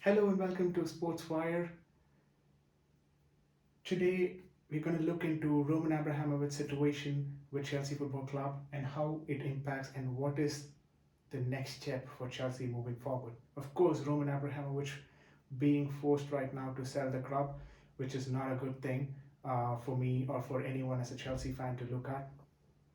Hello and welcome to Sports Wire. Today we're going to look into Roman Abrahamovich's situation with Chelsea Football Club and how it impacts and what is the next step for Chelsea moving forward. Of course, Roman Abrahamovich being forced right now to sell the club, which is not a good thing for me or for anyone as a Chelsea fan to look at.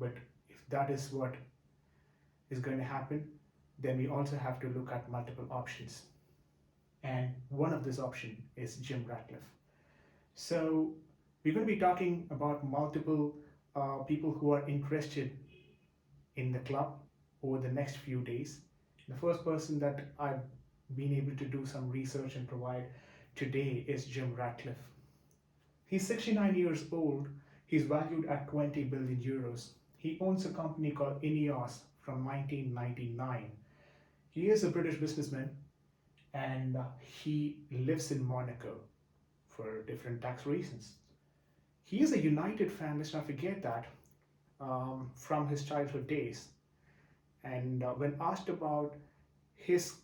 But if that is what is going to happen, then we also have to look at multiple options. And one of this option is Jim Ratcliffe. So we're going to be talking about multiple people who are interested in the club over the next few days. The first person that I've been able to do some research and provide today is Jim Ratcliffe. He's 69 years old. He's valued at 20 billion euros. He owns a company called Ineos from 1999. He is a British businessman and he lives in Monaco for different tax reasons. He is a United fan, let's not forget that, from his childhood days. And when asked about his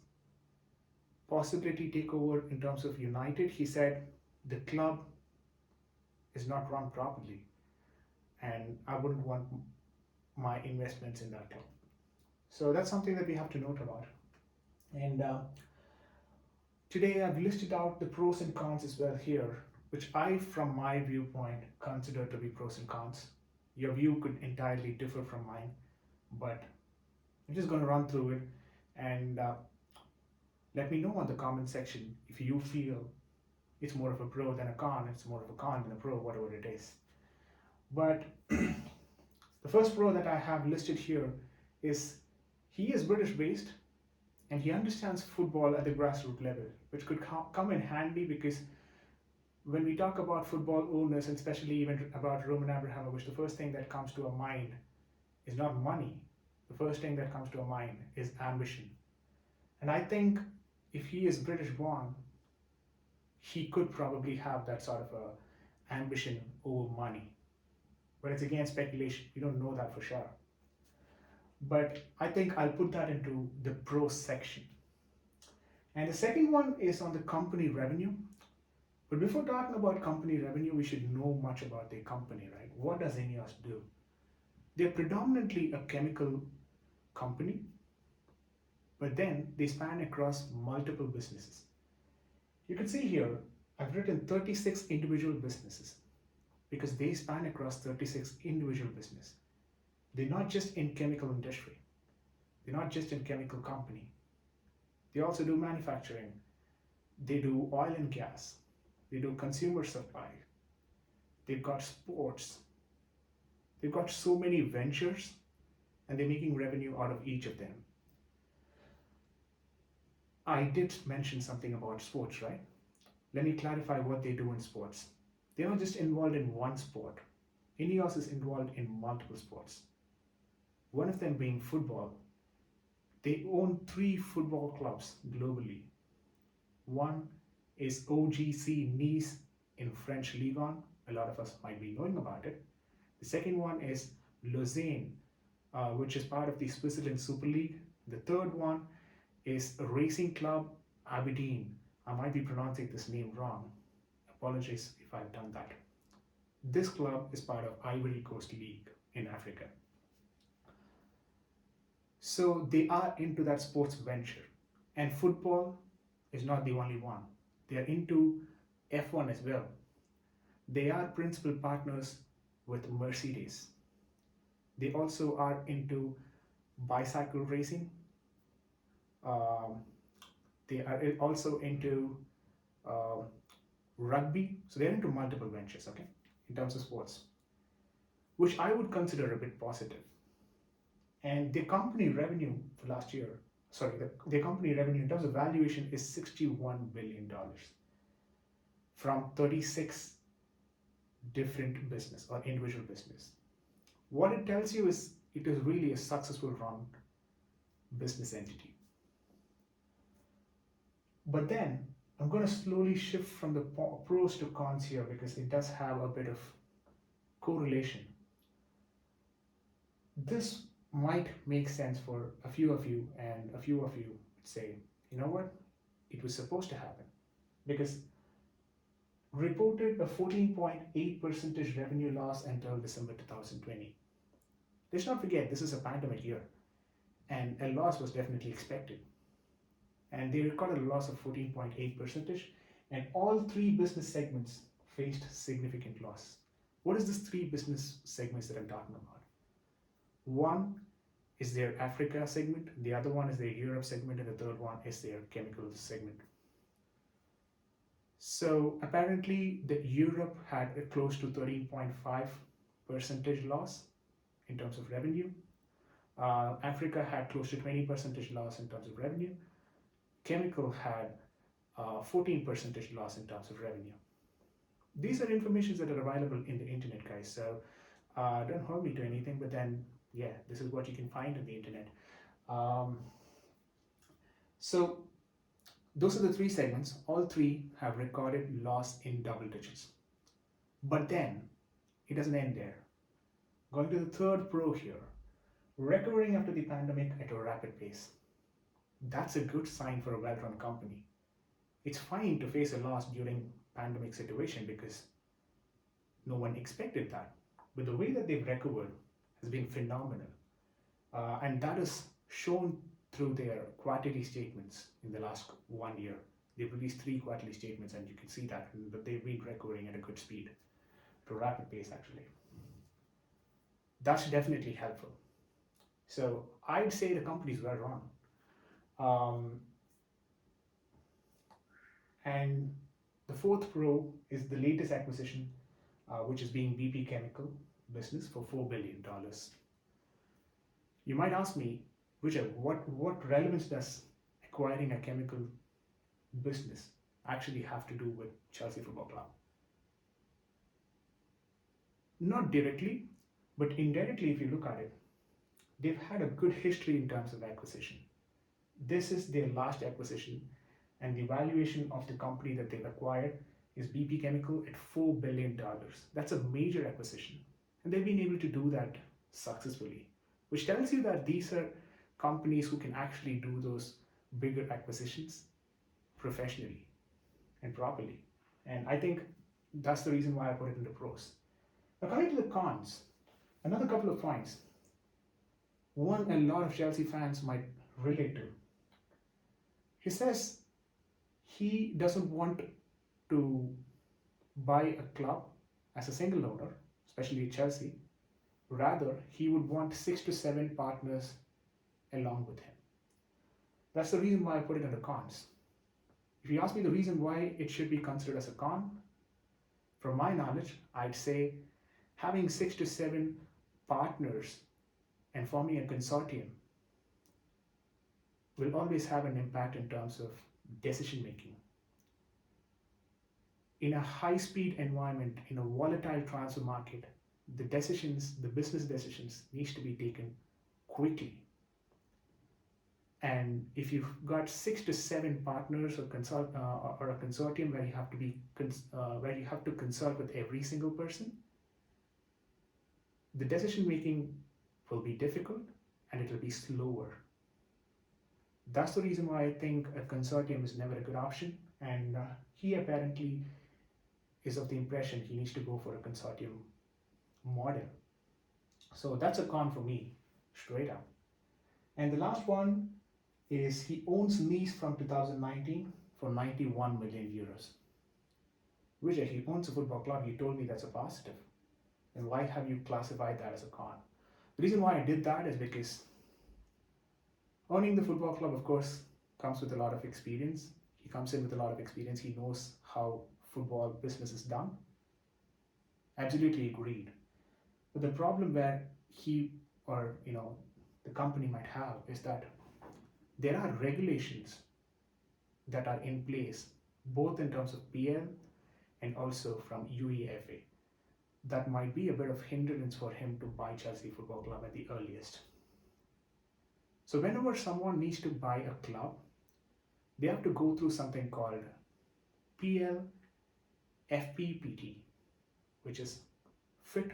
possibility takeover in terms of United, he said the club is not run properly, and I wouldn't want my investments in that club. So that's something that we have to note about. And today I've listed out the pros and cons as well here, which I, from my viewpoint, consider to be pros and cons. Your view could entirely differ from mine, but I'm just going to run through it and let me know on the comment section if you feel it's more of a pro than a con, it's more of a con than a pro, whatever it is. But the first pro that I have listed here is he is British based and he understands football at the grassroots level, which could come in handy because when we talk about football owners, and especially even about Roman Abrahamovich, the first thing that comes to our mind is not money. The first thing that comes to our mind is ambition. And I think if he is British born, he could probably have that sort of a ambition over money. But it's again speculation. We don't know that for sure. But I think I'll put that into the pros section. And the second one is on the company revenue. But before talking about company revenue, we should know much about their company, right? What does Ineos do? They're predominantly a chemical company, but then they span across multiple businesses. You can see here, I've written 36 individual businesses because they span across 36 individual businesses. They're not just in chemical industry. They're not just in chemical company. They also do manufacturing. They do oil and gas. They do consumer supply. They've got sports. They've got so many ventures and they're making revenue out of each of them. I did mention something about sports, right? Let me clarify what they do in sports. They're not just involved in one sport. Ineos is involved in multiple sports. One of them being football. They own 3 football clubs globally. One is OGC Nice in French Ligue 1. A lot of us might be knowing about it. The second one is Lausanne, which is part of the Switzerland Super League. The third one is Racing Club Aberdeen. I might be pronouncing this name wrong. Apologies if I've done that. This club is part of Ivory Coast League in Africa. So they are into that sports venture. And football is not the only one. They are into F1 as well. They are principal partners with Mercedes. They also are into bicycle racing. They are also into rugby. So they're into multiple ventures, okay, in terms of sports, which I would consider a bit positive. And their company revenue for last year, their company revenue in terms of valuation is $61 billion from 36 different business or individual business. What it tells you is it is really a successful run business entity. But then I'm going to slowly shift from the pros to cons here because it does have a bit of correlation. This might make sense for a few of you, and a few of you would say, you know what? it was supposed to happen because reported a 14.8 percentage revenue loss until December 2020. Let's not forget this is a pandemic year and a loss was definitely expected. And they recorded a loss of 14.8 percentage, and all three business segments faced significant loss. What is these three business segments that I'm talking about? One is their Africa segment, the other one is their Europe segment, and the third one is their chemicals segment. So apparently, the Europe had a close to 13.5 percentage loss in terms of revenue. Africa had close to 20 percentage loss in terms of revenue. Chemical had 14 percentage loss in terms of revenue. These are informations that are available in the internet, guys. So don't hold me to anything, but then, yeah, this is what you can find on the internet. So those are the three segments. All three have recorded loss in double digits. But then it doesn't end there. Going to the third pro here, recovering after the pandemic at a rapid pace. That's a good sign for a well-run company. It's fine to face a loss during pandemic situation because no one expected that. But the way that they've recovered has been phenomenal. And that is shown through their quarterly statements in the last 1 year. They've released 3 quarterly statements and you can see that they've been recovering at a good speed, at a rapid pace actually. That's definitely helpful. So I'd say the company's well run. And the fourth pro is the latest acquisition, which is being BP Chemical business for $4 billion. You might ask me, Richard, what relevance does acquiring a chemical business actually have to do with Chelsea Football Club? Not directly, but indirectly if you look at it, they've had a good history in terms of acquisition. This is their last acquisition, and the valuation of the company that they've acquired is BP Chemical at $4 billion. That's a major acquisition. And they've been able to do that successfully, which tells you that these are companies who can actually do those bigger acquisitions professionally and properly. And I think that's the reason why I put it in the pros. Now coming to the cons, another couple of points. One a lot of Chelsea fans might relate to. He says he doesn't want to buy a club as a single owner, especially Chelsea. Rather, he would want 6 to 7 partners along with him. That's the reason why I put it in the cons. If you ask me the reason why it should be considered as a con, from my knowledge, I'd say having 6 to 7 partners and forming a consortium will always have an impact in terms of decision making. In a high-speed environment, in a volatile transfer market, the business decisions needs to be taken quickly. And if you've got 6 to 7 partners or a consortium where you have to consult with every single person, the decision making will be difficult and it will be slower. That's the reason why I think a consortium is never a good option. And he apparently is of the impression he needs to go for a consortium model. So that's a con for me, straight up. And the last one is he owns Nice from 2019 for 91 million euros. Vijay, he owns a football club. You told me that's a positive. And why have you classified that as a con? The reason why I did that is because owning the football club, of course, comes with a lot of experience. He comes in with a lot of experience. He knows how football business is done. Absolutely agreed. But the problem where he or the company might have is that there are regulations that are in place, both in terms of PL and also from UEFA, that might be a bit of hindrance for him to buy Chelsea Football Club at the earliest. So whenever someone needs to buy a club, they have to go through something called PL FPPT, which is Fit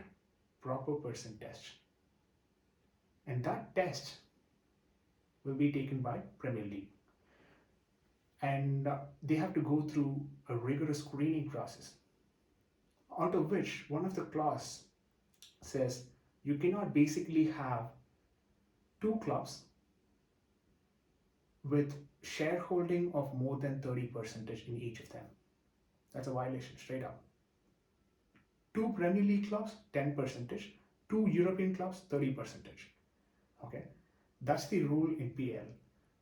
Proper Person Test. And that test will be taken by Premier League. and they have to go through a rigorous screening process, out of which one of the clause says you cannot basically have two clubs with shareholding of more than 30% in each of them. That's a violation straight up. Two Premier League clubs, 10%. Two European clubs, 30%. Okay, that's the rule in PL.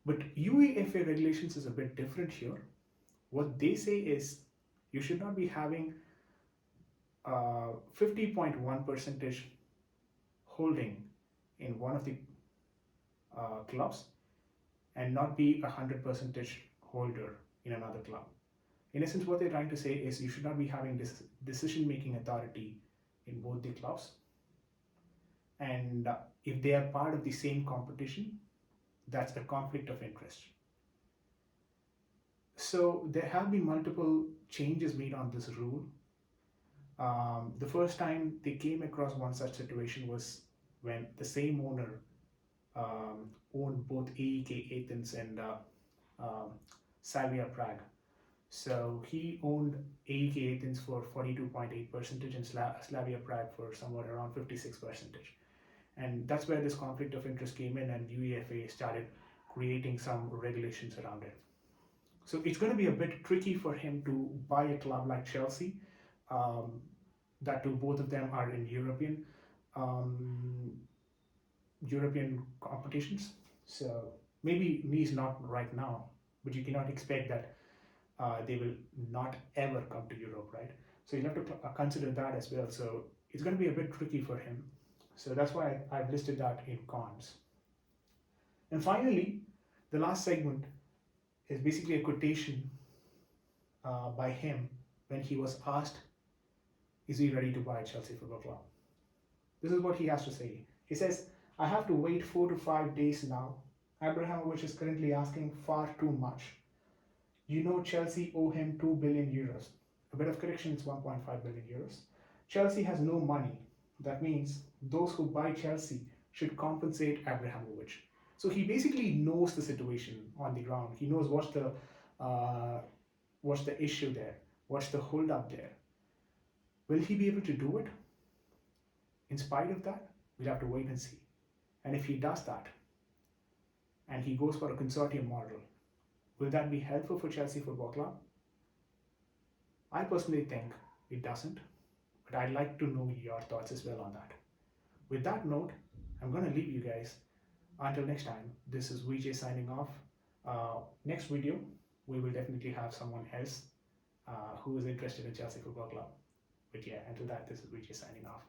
But UEFA regulations is a bit different here. What they say is you should not be having 50.1% holding in one of the clubs and not be 100% holder in another club. In essence, what they're trying to say is you should not be having this decision-making authority in both the clubs. And if they are part of the same competition, that's a conflict of interest. So there have been multiple changes made on this rule. The first time they came across one such situation was when the same owner owned both AEK Athens and Slavia Prague. So he owned AEK Athens for 42.8% and Slavia Prague for somewhere around 56%. And that's where this conflict of interest came in, and UEFA started creating some regulations around it. So it's going to be a bit tricky for him to buy a club like Chelsea. That too, both of them are in European competitions. So maybe Nice not right now, but you cannot expect that they will not ever come to Europe, right? So you have to consider that as well. So it's going to be a bit tricky for him. So that's why I've listed that in cons. And finally, the last segment is basically a quotation by him when he was asked, is he ready to buy Chelsea Football Club? This is what he has to say. He says, I have to wait 4 to 5 days now. Abrahamovich is currently asking far too much. You know Chelsea owe him 2 billion euros. A bit of correction, it's 1.5 billion euros. Chelsea has no money. That means those who buy Chelsea should compensate Abrahamovich. So he basically knows the situation on the ground. He knows what's the issue there, what's the hold up there. Will he be able to do it? In spite of that, we'll have to wait and see. And if he does that, and he goes for a consortium model, will that be helpful for Chelsea Football Club? I personally think it doesn't, but I'd like to know your thoughts as well on that. With that note, I'm going to leave you guys. Until next time, this is Vijay signing off. Next video, we will definitely have someone else who is interested in Chelsea Football Club. But yeah, until that, this is Vijay signing off.